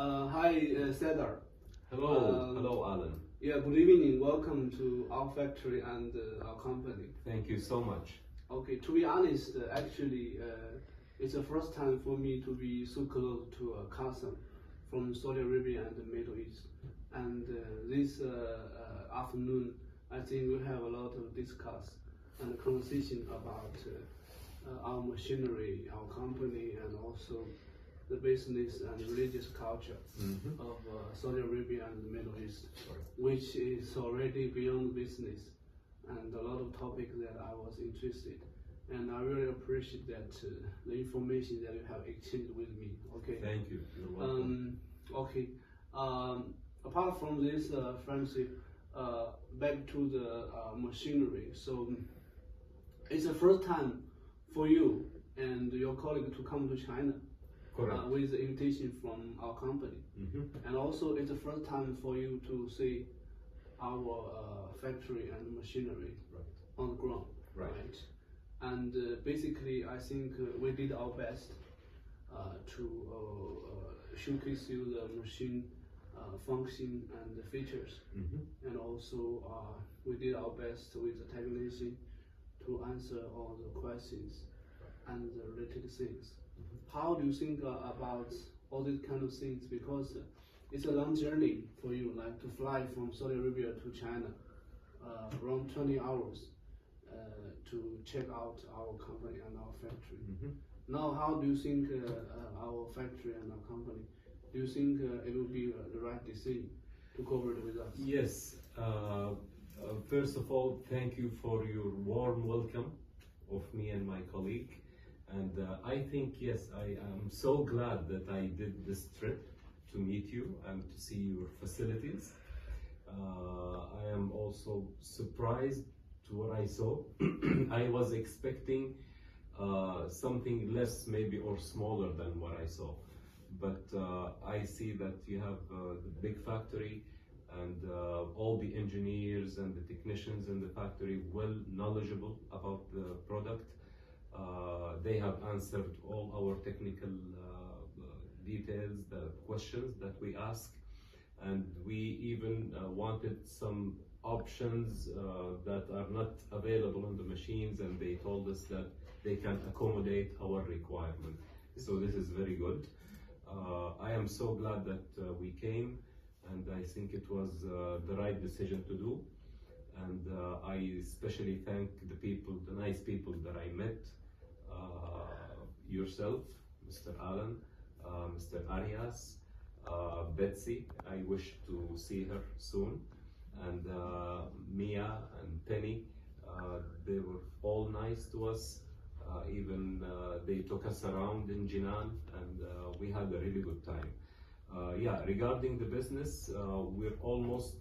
Hi, Cedar. Hello, Alan. Yeah, good evening. Welcome to our factory and our company. Thank you so much. Okay, to be honest, actually, it's the first time for me to be so close to a cousin from Saudi Arabia and the Middle East. And this afternoon, I think we have a lot to discuss and conversation about our machinery, our company, and also the business and religious culture of Saudi Arabia and the Middle East, which is already beyond business, and a lot of topics that I was interested. And I really appreciate that the information that you have exchanged with me. Okay. Thank you. You're welcome. Okay. Apart from this friendship, back to the machinery. So it's the first time for you and your colleague to come to China. With the invitation from our company. And also it's the first time for you to see our factory and machinery on the ground. Right. And basically I think we did our best to showcase you the machine function and the features. And also we did our best with the technician to answer all the questions and the related things. How do you think about all these kind of things? Because it's a long journey for you, like to fly from Saudi Arabia to China, around 20 hours to check out our company and our factory. Now, how do you think our factory and our company, do you think it will be the right decision to cooperate with us? Yes. First of all, thank you for your warm welcome of me and my colleague. And I think, yes, I am so glad that I did this trip to meet you and to see your facilities. I am also surprised to what I saw. I was expecting something less maybe or smaller than what I saw. But I see that you have the big factory and all the engineers and the technicians in the factory well knowledgeable about the product. They have answered all our technical details, the questions that we asked, and we even wanted some options that are not available on the machines, and they told us that they can accommodate our requirement. So this is very good. I am so glad that we came, and I think it was the right decision to do. And I especially thank the people, the nice people that I met, yourself, Mr. Alan, Mr. Arias, Betsy, I wish to see her soon, and Mia and Penny, they were all nice to us. Even they took us around in Jinan, and we had a really good time. Yeah, regarding the business, we're almost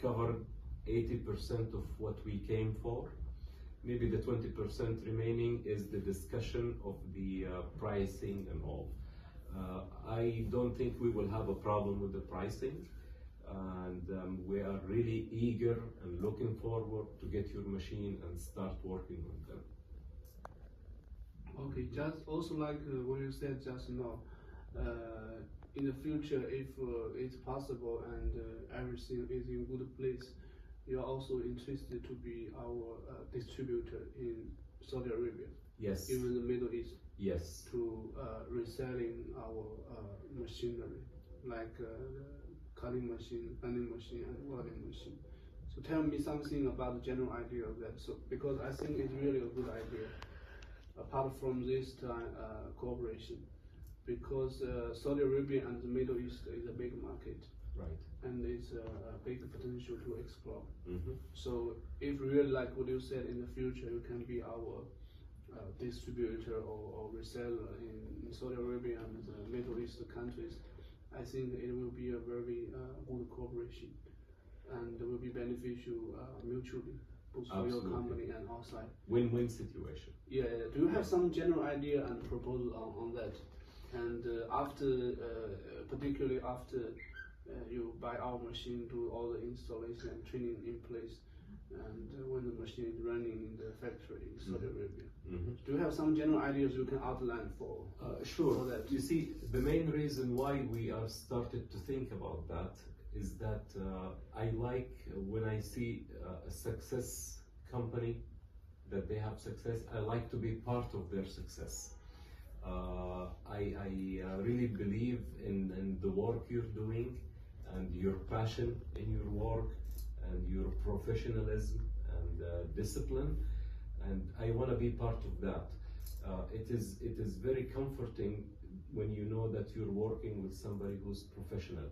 covered 80% of what we came for. Maybe the 20% remaining is the discussion of the pricing and all. I don't think we will have a problem with the pricing, and we are really eager and looking forward to get your machine and start working on them. Okay, just also like what you said just now, in the future, if it's possible and everything is in good place, you are also interested to be our distributor in Saudi Arabia. Yes. Even the Middle East. Yes. To reselling our machinery, like cutting machine, bending machine, and welding machine. So tell me something about the general idea of that. So because I think it's really a good idea. Apart from this cooperation, because Saudi Arabia and the Middle East is a big market. Right. And it's a big potential to explore. So if really like what you said, in the future you can be our distributor or reseller in Saudi Arabia and the Middle East countries, I think it will be a very good cooperation, and it will be beneficial mutually, both for your company and our side. Win-win situation. Yeah. Do you have some general idea and proposal on that? And after, particularly after you buy our machine, do all the installation and training in place, and when the machine is running in the factory in Saudi Arabia. Mm-hmm. Do you have some general ideas you can outline for? Sure. For that? You see, the main reason why we are started to think about that is that I like when I see a success company, that they have success, I like to be part of their success. I really believe in the work you're doing and your passion in your work and your professionalism and discipline, and I want to be part of that. It is very comforting when you know that you're working with somebody who's professional.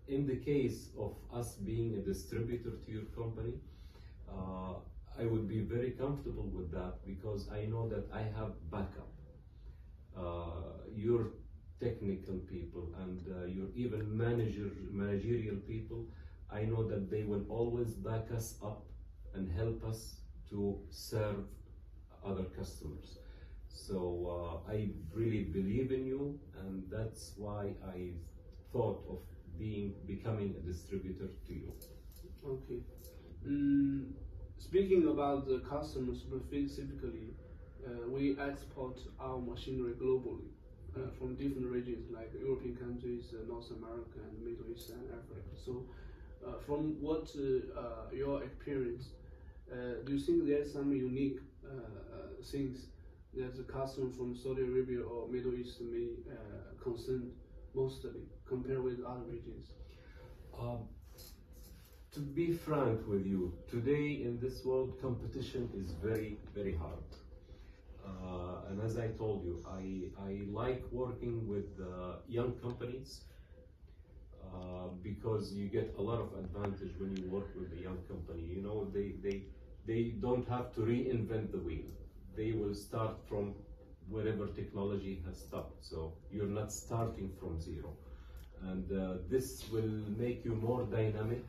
In the case of us being a distributor to your company, I would be very comfortable with that because I know that I have backup. Your technical people and your even managerial people, I know that they will always back us up and help us to serve other customers. So I really believe in you, and that's why I thought of becoming a distributor to you. Okay. Speaking about the customers specifically, we export our machinery globally from different regions like European countries, North America, and Middle East and Africa. So, from what your experience, do you think there's some unique things that the customer from Saudi Arabia or Middle East may concern mostly compared with other regions? To be frank with you, today in this world, competition is very, very hard. And as I told you, I like working with young companies because you get a lot of advantage when you work with a young company. You know, they don't have to reinvent the wheel. They will start from wherever technology has stopped. So you're not starting from zero. And this will make you more dynamic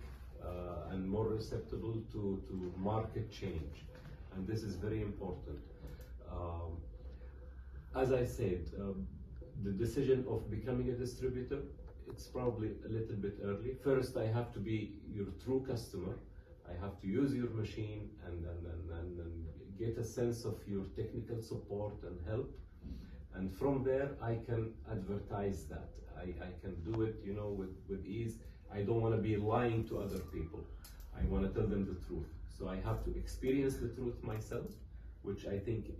and more receptible to market change. And this is very important. As I said, the decision of becoming a distributor, it's probably a little bit early. First, I have to be your true customer. I have to use your machine and get a sense of your technical support and help. And from there, I can advertise that. I can do it, you know, with ease. I don't want to be lying to other people. I want to tell them the truth. So I have to experience the truth myself, which I think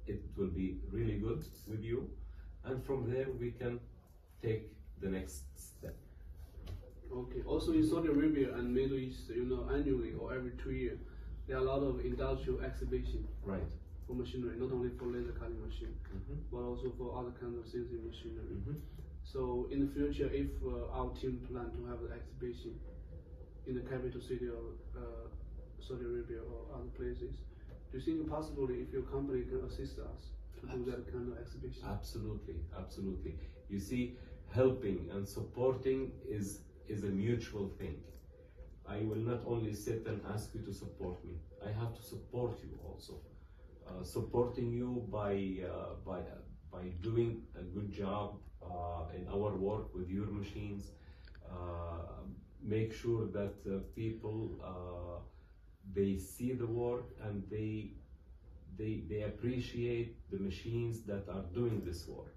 it will be really good with you. And from there, we can take the next step. Okay. Also in Saudi Arabia and Middle East, you know, annually or every 2 years, there are a lot of industrial exhibitions. Right. For machinery, not only for laser cutting machine, but also for other kinds of CNC machinery. So in the future, if our team plan to have an exhibition in the capital city of Saudi Arabia or other places, do you think possibly if your company can assist us to do that kind of exhibition? Absolutely, absolutely. You see, helping and supporting is a mutual thing. I will not only sit and ask you to support me, I have to support you also. Supporting you by doing a good job in our work with your machines. Make sure that people they see the work and they appreciate the machines that are doing this work.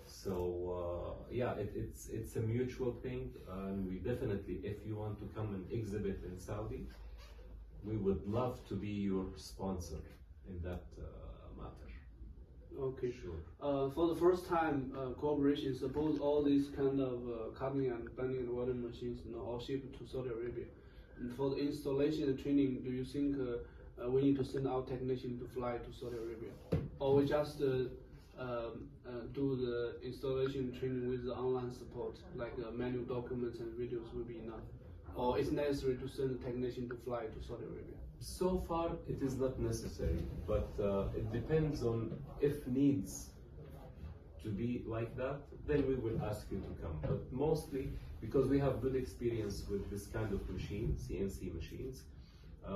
So yeah, it's a mutual thing, and we definitely, if you want to come and exhibit in Saudi, we would love to be your sponsor in that matter. Okay. Sure. For the first time cooperation, suppose all these kind of cutting and bending and welding machines, you know, all shipped to Saudi Arabia. And for the installation and training, do you think we need to send our technician to fly to Saudi Arabia, or we just do the installation training with the online support, like manual documents and videos will be enough, or it's necessary to send a technician to fly to Saudi Arabia? So far, it is not necessary, but it depends on if needs to be like that, then we will ask you to come. But mostly, because we have good experience with this kind of machine, CNC machines,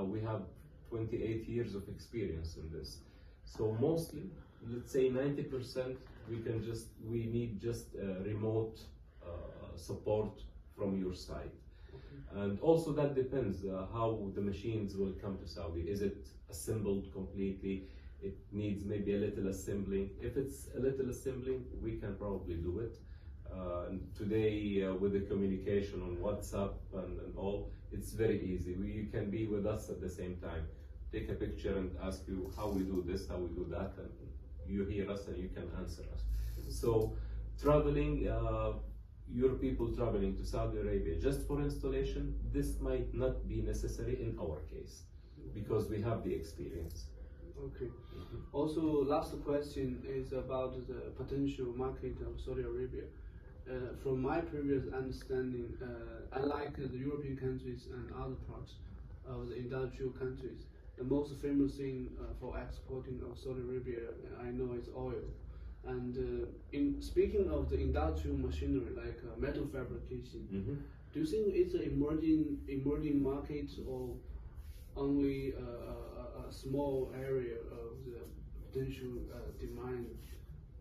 we have 28 years of experience in this. So mostly, let's say 90%, we need just remote support from your side. And also that depends how the machines will come to Saudi. Is it assembled completely? It needs maybe a little assembling. If it's a little assembling, we can probably do it. Today, with the communication on WhatsApp and all, it's very easy. You can be with us at the same time. Take a picture and ask you how we do this, how we do that, and you hear us and you can answer us. So traveling, your people traveling to Saudi Arabia just for installation, this might not be necessary in our case because we have the experience. Okay. Also, last question is about the potential market of Saudi Arabia. From my previous understanding, unlike the European countries and other parts of the industrial countries, the most famous thing for exporting of Saudi Arabia, I know, is oil. And in speaking of the industrial machinery, like metal fabrication, do you think it's an emerging market or only a small area of the potential demand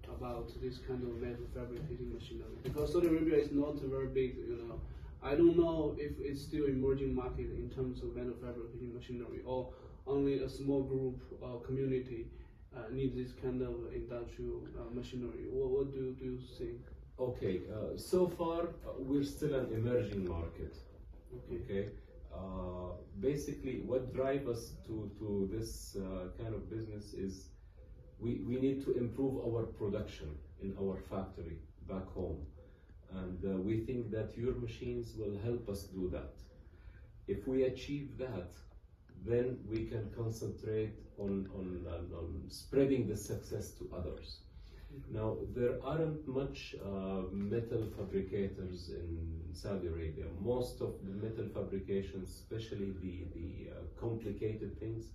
about this kind of metal fabricating machinery? Because Saudi Arabia is not very big, I don't know if it's still emerging market in terms of metal fabricating machinery, or only a small group or community need this kind of industrial machinery. What do you think? Okay, so far we're still an emerging market. Okay. Basically, what drives us to this kind of business is we need to improve our production in our factory back home, and we think that your machines will help us do that. If we achieve that, then we can concentrate on spreading the success to others. Now, there aren't much metal fabricators in Saudi Arabia. Most of the metal fabrications, especially the complicated things,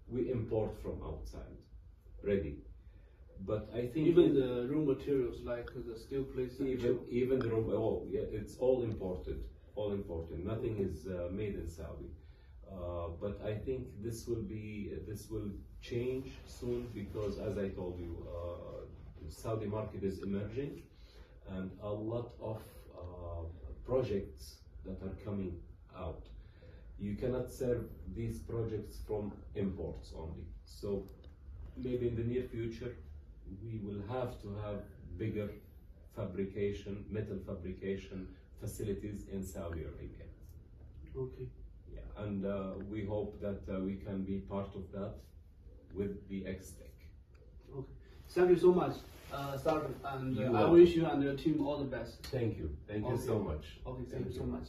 we import from outside, ready. But I think even the raw materials like the steel plates, even the raw, it's all imported, Nothing is made in Saudi. But I think this will change soon because, as I told you, the Saudi market is emerging, and a lot of projects that are coming out. You cannot serve these projects from imports only. So maybe in the near future, we will have to have bigger metal fabrication facilities in Saudi Arabia. Okay. Yeah, and we hope that we can be part of that with the DXTECH. Okay. Thank you so much, Sargon, and I wish you and your team all the best. Thank you. Thank you so much. Okay, thank you so much.